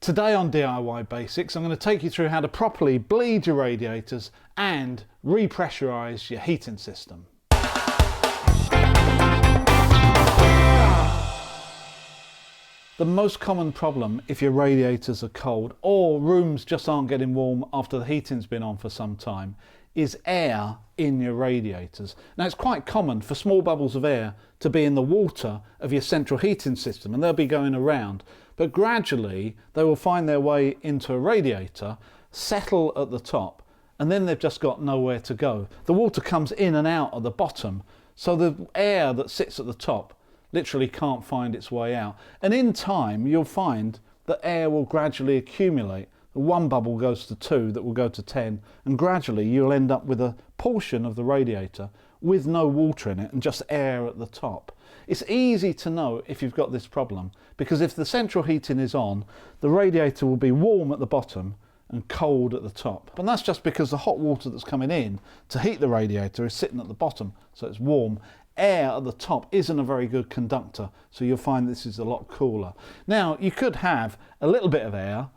Today on DIY Basics, I'm going to take you through how to properly bleed your radiators and repressurize your heating system. The most common problem if your radiators are cold or rooms just aren't getting warm after the heating's been on for some time is air in your radiators. Now it's quite common for small bubbles of air to be in the water of your central heating system and they'll be going around, but gradually they will find their way into a radiator, settle at the top, and then they've just got nowhere to go. The water comes in and out at the bottom, so the air that sits at the top literally can't find its way out. And in time you'll find that air will gradually accumulate. One bubble goes to 2, that will go to 10, and gradually you'll end up with a portion of the radiator with no water in it and just air at the top. It's easy to know if you've got this problem, because if the central heating is on, the radiator will be warm at the bottom and cold at the top. And that's just because the hot water that's coming in to heat the radiator is sitting at the bottom, so it's warm. Air at the top isn't a very good conductor, so you'll find this is a lot cooler. Now, you could have a little bit of air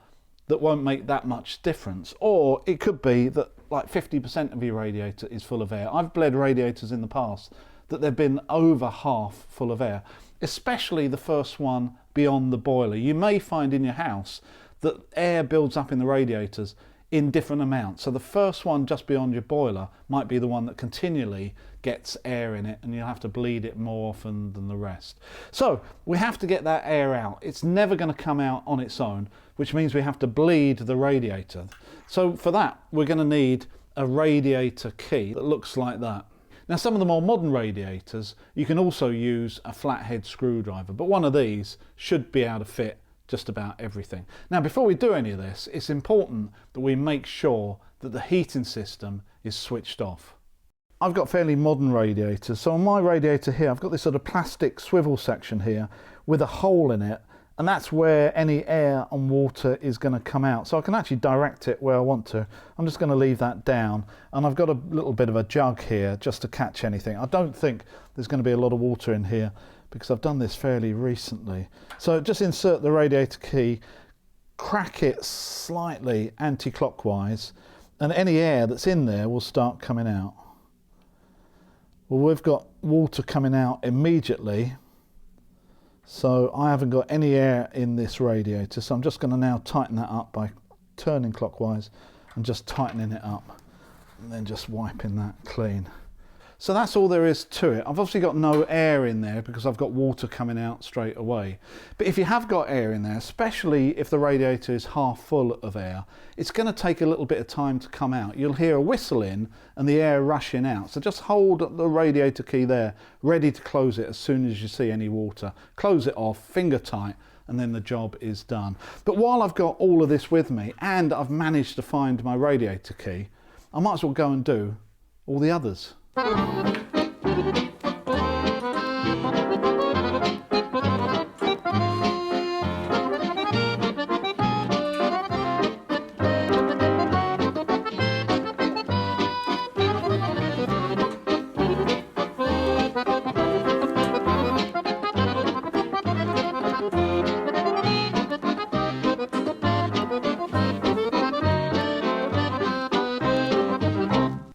that won't make that much difference, or it could be that like 50% of your radiator is full of air. I've bled radiators in the past that they've been over half full of air, especially the first one beyond the boiler. You may find in your house that air builds up in the radiators in different amounts. So the first one just beyond your boiler might be the one that continually gets air in it, and you'll have to bleed it more often than the rest. So we have to get that air out. It's never going to come out on its own, which means we have to bleed the radiator. So for that, we're going to need a radiator key that looks like that. Now, some of the more modern radiators, you can also use a flathead screwdriver, but one of these should be able to fit just about everything. Now, before we do any of this, it's important that we make sure that the heating system is switched off. I've got fairly modern radiators, so on my radiator here I've got this sort of plastic swivel section here with a hole in it, and that's where any air and water is going to come out, so I can actually direct it where I want to. I'm just going to leave that down, and I've got a little bit of a jug here just to catch anything. I don't think there's going to be a lot of water in here because I've done this fairly recently. So just insert the radiator key, crack it slightly anti-clockwise, and any air that's in there will start coming out. Well, we've got water coming out immediately, so I haven't got any air in this radiator, so I'm just going to now tighten that up by turning clockwise and just tightening it up, and then just wiping that clean. So that's all there is to it. I've obviously got no air in there because I've got water coming out straight away. But if you have got air in there, especially if the radiator is half full of air, it's going to take a little bit of time to come out. You'll hear a whistle in and the air rushing out. So just hold the radiator key there, ready to close it as soon as you see any water. Close it off, finger tight, and then the job is done. But while I've got all of this with me and I've managed to find my radiator key, I might as well go and do all the others.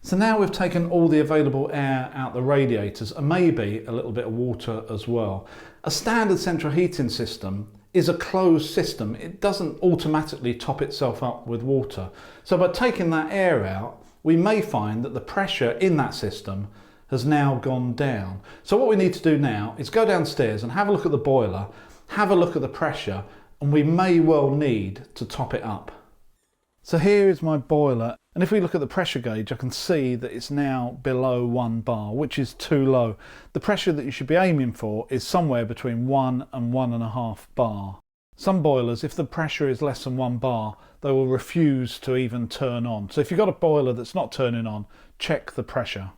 So now we've taken all the available air out the radiators and maybe a little bit of water as well. A standard central heating system is a closed system. It doesn't automatically top itself up with water. So by taking that air out, we may find that the pressure in that system has now gone down. So what we need to do now is go downstairs and have a look at the boiler, have a look at the pressure, and we may well need to top it up. So here is my boiler, and if we look at the pressure gauge, I can see that it's now below 1 bar, which is too low. The pressure that you should be aiming for is somewhere between 1 and 1.5 bar. Some boilers, if the pressure is less than 1 bar, they will refuse to even turn on. So if you've got a boiler that's not turning on, check the pressure.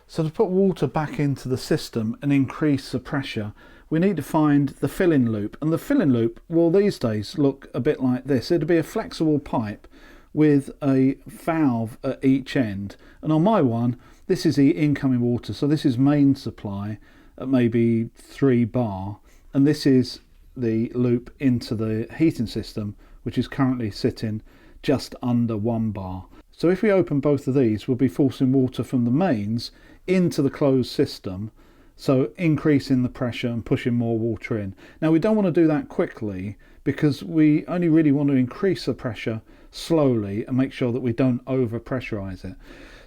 So to put water back into the system and increase the pressure, we need to find the filling loop. And the filling loop will these days look a bit like this. It'll be a flexible pipe with a valve at each end. And on my one, this is the incoming water. So this is main supply at maybe 3 bar. And this is the loop into the heating system, which is currently sitting just under 1 bar. So if we open both of these, we'll be forcing water from the mains into the closed system, so increasing the pressure and pushing more water in. Now we don't want to do that quickly, because we only really want to increase the pressure slowly and make sure that we don't over pressurize it.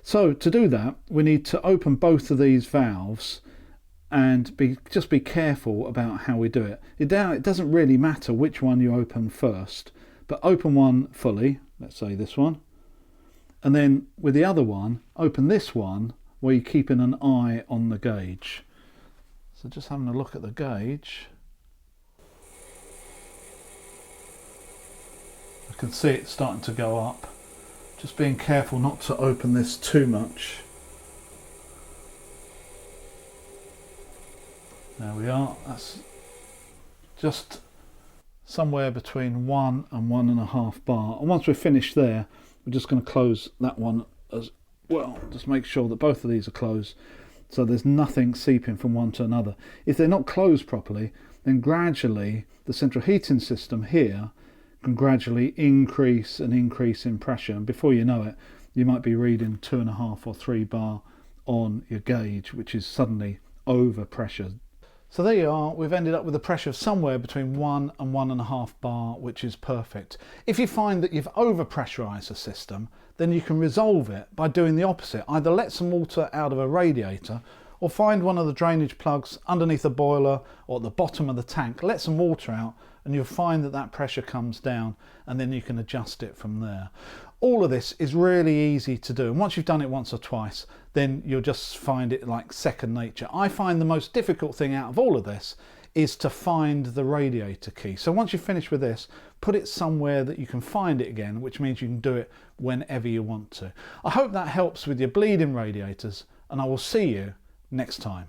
So to do that, we need to open both of these valves and just be careful about how we do it. It doesn't really matter which one you open first, but open one fully, let's say this one, and then with the other one, open this one where you're keeping an eye on the gauge. So just having a look at the gauge, I can see it starting to go up. Just being careful not to open this too much. There we are, that's just somewhere between 1 and 1.5 bar. And once we're finished there, we're just going to close that one as well. Just make sure that both of these are closed, so there's nothing seeping from one to another. If they're not closed properly, then gradually the central heating system here can gradually increase and increase in pressure, and before you know it, you might be reading 2.5 or 3 bar on your gauge, which is suddenly over pressured. So there you are, we've ended up with a pressure of somewhere between 1 and 1.5 bar, which is perfect. If you find that you've over pressurized the system, then you can resolve it by doing the opposite. Either let some water out of a radiator, or find one of the drainage plugs underneath the boiler or at the bottom of the tank, let some water out, and you'll find that that pressure comes down, and then you can adjust it from there. All of this is really easy to do, and once you've done it once or twice, then you'll just find it like second nature. I find the most difficult thing out of all of this is to find the radiator key. So once you've finished with this, put it somewhere that you can find it again, which means you can do it whenever you want to. I hope that helps with your bleeding radiators, and I will see you next time.